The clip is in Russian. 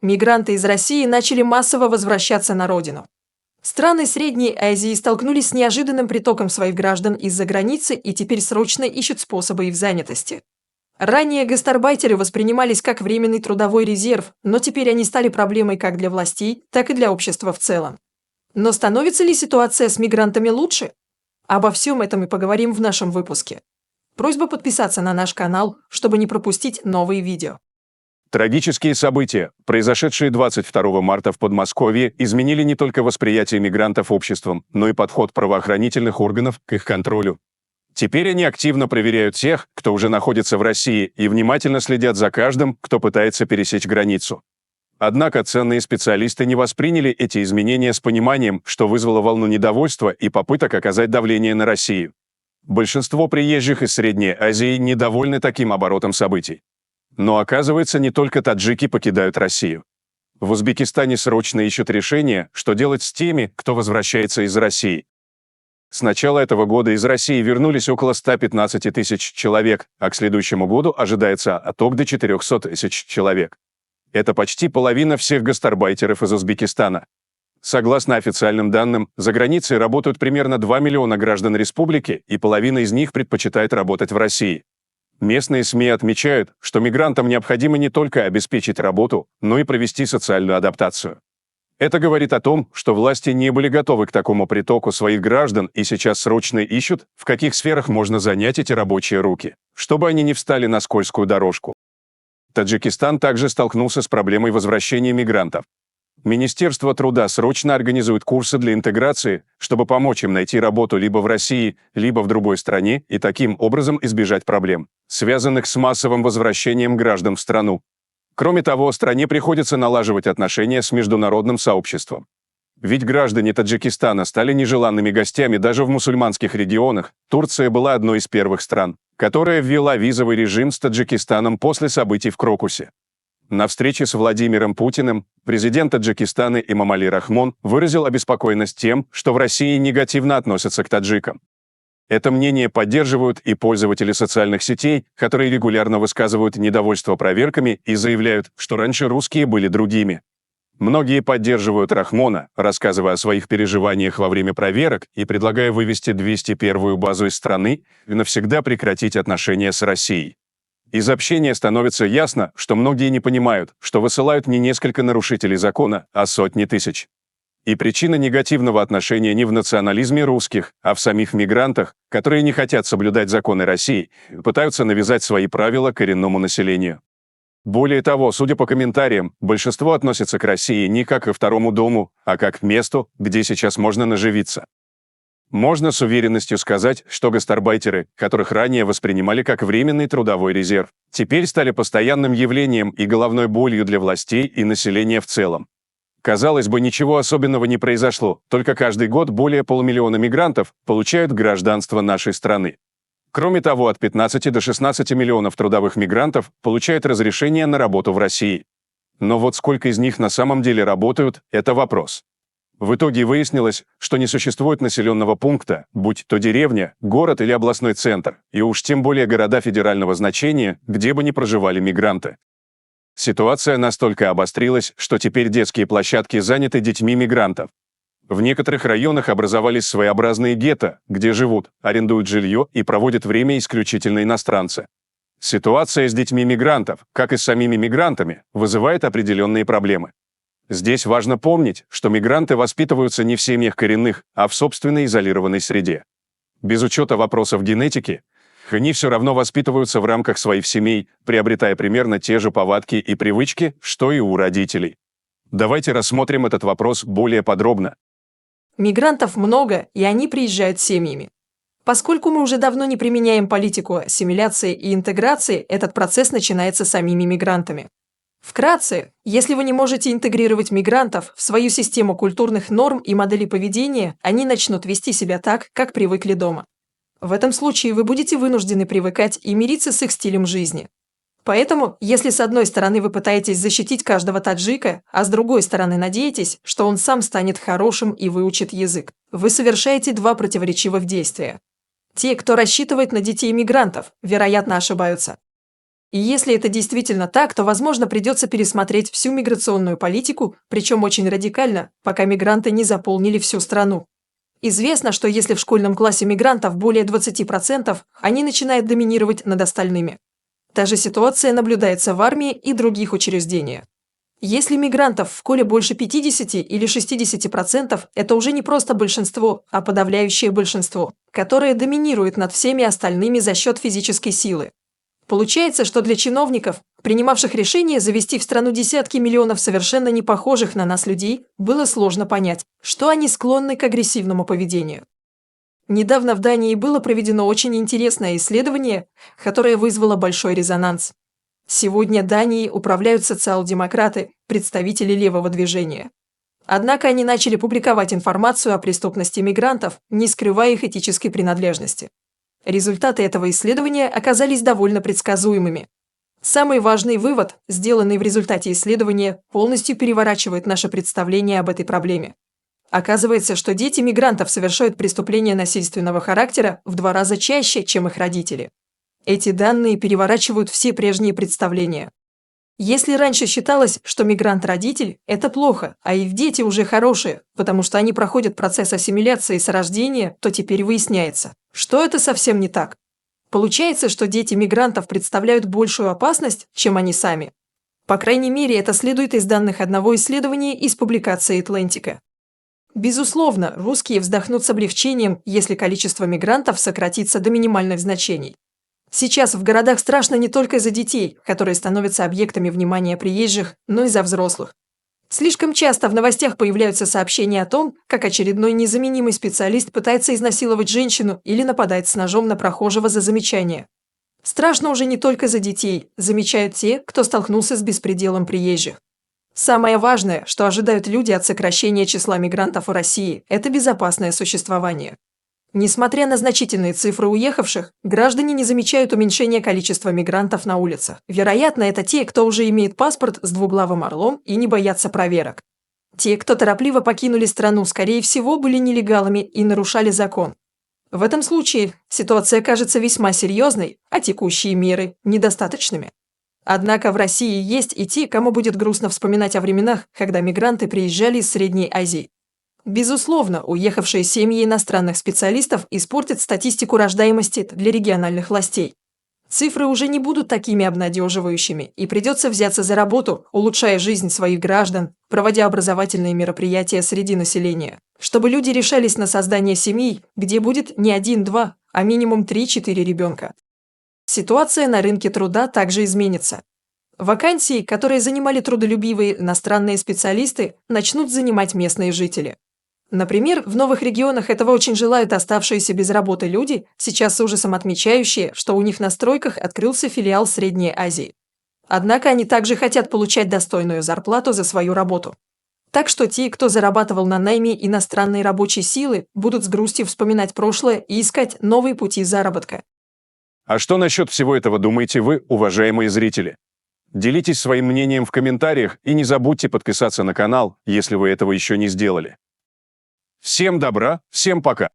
Мигранты из России начали массово возвращаться на родину. Страны Средней Азии столкнулись с неожиданным притоком своих граждан из-за границы и теперь срочно ищут способы их занятости. Ранее гастарбайтеры воспринимались как временный трудовой резерв, но теперь они стали проблемой как для властей, так и для общества в целом. Но становится ли ситуация с мигрантами лучше? Обо всем этом и поговорим в нашем выпуске. Просьба подписаться на наш канал, чтобы не пропустить новые видео. Трагические события, произошедшие 22 марта в Подмосковье, изменили не только восприятие мигрантов обществом, но и подход правоохранительных органов к их контролю. Теперь они активно проверяют тех, кто уже находится в России, и внимательно следят за каждым, кто пытается пересечь границу. Однако ценные специалисты не восприняли эти изменения с пониманием, что вызвало волну недовольства и попыток оказать давление на Россию. Большинство приезжих из Средней Азии недовольны таким оборотом событий. Но оказывается, не только таджики покидают Россию. В Узбекистане срочно ищут решение, что делать с теми, кто возвращается из России. С начала этого года из России вернулись около 115 тысяч человек, а к следующему году ожидается отток до 400 тысяч человек. Это почти половина всех гастарбайтеров из Узбекистана. Согласно официальным данным, за границей работают примерно 2 миллиона граждан республики, и половина из них предпочитает работать в России. Местные СМИ отмечают, что мигрантам необходимо не только обеспечить работу, но и провести социальную адаптацию. Это говорит о том, что власти не были готовы к такому притоку своих граждан и сейчас срочно ищут, в каких сферах можно занять эти рабочие руки, чтобы они не встали на скользкую дорожку. Таджикистан также столкнулся с проблемой возвращения мигрантов. Министерство труда срочно организует курсы для интеграции, чтобы помочь им найти работу либо в России, либо в другой стране и таким образом избежать проблем, связанных с массовым возвращением граждан в страну. Кроме того, стране приходится налаживать отношения с международным сообществом. Ведь граждане Таджикистана стали нежеланными гостями даже в мусульманских регионах. Турция была одной из первых стран, которая ввела визовый режим с Таджикистаном после событий в Крокусе. На встрече с Владимиром Путиным президент Таджикистана Эмомали Рахмон выразил обеспокоенность тем, что в России негативно относятся к таджикам. Это мнение поддерживают и пользователи социальных сетей, которые регулярно высказывают недовольство проверками и заявляют, что раньше русские были другими. Многие поддерживают Рахмона, рассказывая о своих переживаниях во время проверок и предлагая вывести 201-ю базу из страны и навсегда прекратить отношения с Россией. Из общения становится ясно, что многие не понимают, что высылают не несколько нарушителей закона, а сотни тысяч. И причина негативного отношения не в национализме русских, а в самих мигрантах, которые не хотят соблюдать законы России, пытаются навязать свои правила коренному населению. Более того, судя по комментариям, большинство относится к России не как ко второму дому, а как к месту, где сейчас можно наживиться. Можно с уверенностью сказать, что гастарбайтеры, которых ранее воспринимали как временный трудовой резерв, теперь стали постоянным явлением и головной болью для властей и населения в целом. Казалось бы, ничего особенного не произошло, только каждый год более полумиллиона мигрантов получают гражданство нашей страны. Кроме того, от 15 до 16 миллионов трудовых мигрантов получают разрешение на работу в России. Но вот сколько из них на самом деле работают – это вопрос. В итоге выяснилось, что не существует населенного пункта, будь то деревня, город или областной центр, и уж тем более города федерального значения, где бы ни проживали мигранты. Ситуация настолько обострилась, что теперь детские площадки заняты детьми мигрантов. В некоторых районах образовались своеобразные гетто, где живут, арендуют жилье и проводят время исключительно иностранцы. Ситуация с детьми мигрантов, как и с самими мигрантами, вызывает определенные проблемы. Здесь важно помнить, что мигранты воспитываются не в семьях коренных, а в собственной изолированной среде. Без учета вопросов генетики, они все равно воспитываются в рамках своих семей, приобретая примерно те же повадки и привычки, что и у родителей. Давайте рассмотрим этот вопрос более подробно. Мигрантов много, и они приезжают семьями. Поскольку мы уже давно не применяем политику ассимиляции и интеграции, этот процесс начинается самими мигрантами. Вкратце, если вы не можете интегрировать мигрантов в свою систему культурных норм и моделей поведения, они начнут вести себя так, как привыкли дома. В этом случае вы будете вынуждены привыкать и мириться с их стилем жизни. Поэтому, если с одной стороны вы пытаетесь защитить каждого таджика, а с другой стороны надеетесь, что он сам станет хорошим и выучит язык, вы совершаете два противоречивых действия. Те, кто рассчитывает на детей мигрантов, вероятно, ошибаются. И если это действительно так, то, возможно, придется пересмотреть всю миграционную политику, причем очень радикально, пока мигранты не заполнили всю страну. Известно, что если в школьном классе мигрантов более 20%, они начинают доминировать над остальными. Та же ситуация наблюдается в армии и других учреждениях. Если мигрантов в школе больше 50 или 60%, это уже не просто большинство, а подавляющее большинство, которое доминирует над всеми остальными за счет физической силы. Получается, что для чиновников, принимавших решение завести в страну десятки миллионов совершенно не похожих на нас людей, было сложно понять, что они склонны к агрессивному поведению. Недавно в Дании было проведено очень интересное исследование, которое вызвало большой резонанс. Сегодня Данией управляют социал-демократы, представители левого движения. Однако они начали публиковать информацию о преступности мигрантов, не скрывая их этической принадлежности. Результаты этого исследования оказались довольно предсказуемыми. Самый важный вывод, сделанный в результате исследования, полностью переворачивает наше представление об этой проблеме. Оказывается, что дети мигрантов совершают преступления насильственного характера в 2 раза чаще, чем их родители. Эти данные переворачивают все прежние представления. Если раньше считалось, что мигрант-родитель – это плохо, а их дети уже хорошие, потому что они проходят процесс ассимиляции с рождения, то теперь выясняется, что это совсем не так. Получается, что дети мигрантов представляют большую опасность, чем они сами. По крайней мере, это следует из данных одного исследования из публикации «Атлантика». Безусловно, русские вздохнут с облегчением, если количество мигрантов сократится до минимальных значений. Сейчас в городах страшно не только за детей, которые становятся объектами внимания приезжих, но и за взрослых. Слишком часто в новостях появляются сообщения о том, как очередной незаменимый специалист пытается изнасиловать женщину или нападает с ножом на прохожего за замечание. Страшно уже не только за детей, замечают те, кто столкнулся с беспределом приезжих. Самое важное, что ожидают люди от сокращения числа мигрантов в России, это безопасное существование. Несмотря на значительные цифры уехавших, граждане не замечают уменьшения количества мигрантов на улицах. Вероятно, это те, кто уже имеет паспорт с двуглавым орлом и не боятся проверок. Те, кто торопливо покинули страну, скорее всего, были нелегалами и нарушали закон. В этом случае ситуация кажется весьма серьезной, а текущие меры – недостаточными. Однако в России есть и те, кому будет грустно вспоминать о временах, когда мигранты приезжали из Средней Азии. Безусловно, уехавшие семьи иностранных специалистов испортят статистику рождаемости для региональных властей. Цифры уже не будут такими обнадеживающими, и придется взяться за работу, улучшая жизнь своих граждан, проводя образовательные мероприятия среди населения, чтобы люди решались на создание семей, где будет не 1-2, а минимум 3-4 ребенка. Ситуация на рынке труда также изменится. Вакансии, которые занимали трудолюбивые иностранные специалисты, начнут занимать местные жители. Например, в новых регионах этого очень желают оставшиеся без работы люди, сейчас с ужасом отмечающие, что у них на стройках открылся филиал Средней Азии. Однако они также хотят получать достойную зарплату за свою работу. Так что те, кто зарабатывал на найме иностранной рабочей силы, будут с грустью вспоминать прошлое и искать новые пути заработка. А что насчет всего этого думаете вы, уважаемые зрители? Делитесь своим мнением в комментариях и не забудьте подписаться на канал, если вы этого еще не сделали. Всем добра, всем пока!